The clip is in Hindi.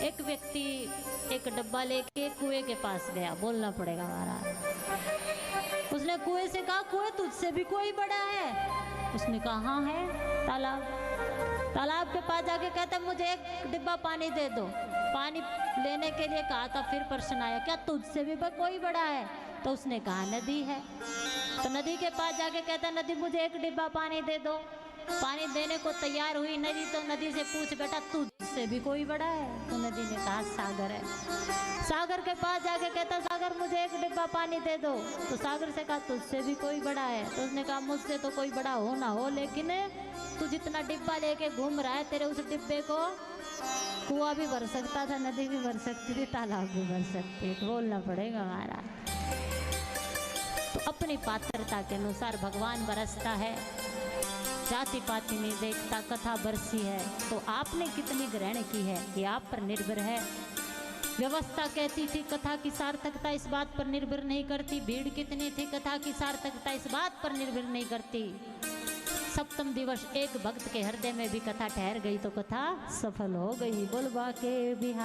एक व्यक्ति एक डब्बा लेके कुएं के पास गया, बोलना पड़ेगा महाराज। उसने कुएं से कहा, कुएं तुझसे भी कोई बड़ा है? उसने कहा हाँ है, तालाब। तालाब के पास जाके कहता मुझे एक डिब्बा पानी दे दो। पानी लेने के लिए कहा था, फिर प्रश्न आया क्या तुझसे भी कोई बड़ा है? तो उसने कहा नदी है। तो नदी के पास जाके कहता नदी मुझे एक डिब्बा पानी दे दो। पानी देने को तैयार हुई नदी, तो नदी से पूछ बेटा तुझसे भी कोई बड़ा है? तो नदी ने कहा सागर है। सागर के पास जाके कहता सागर मुझे एक डिब्बा पानी दे दो। तो सागर से कहा तुझसे भी कोई बड़ा है? तो उसने कहा मुझसे तो कोई बड़ा हो ना हो, लेकिन तू जितना डिब्बा लेके घूम रहा है, तेरे उस डिब्बे को कुआं भी भर सकता था, नदी भी भर सकती थी, तालाब भी भर सकती थी। बोलना पड़ेगा महाराज। तो अपनी पात्रता के अनुसार भगवान बरसता है, जाति पाति नहीं देखता, कथा बरसी है। तो आपने कितनी ग्रहण की है ये आप पर निर्भर है। व्यवस्था कहती थी कथा की सार्थकता इस बात पर निर्भर नहीं करती, भीड़ कितनी थी कथा की सार्थकता इस बात पर निर्भर नहीं करती। सप्तम दिवस एक भक्त के हृदय में भी कथा ठहर गई तो कथा सफल हो गई। बोल बाके बिहार।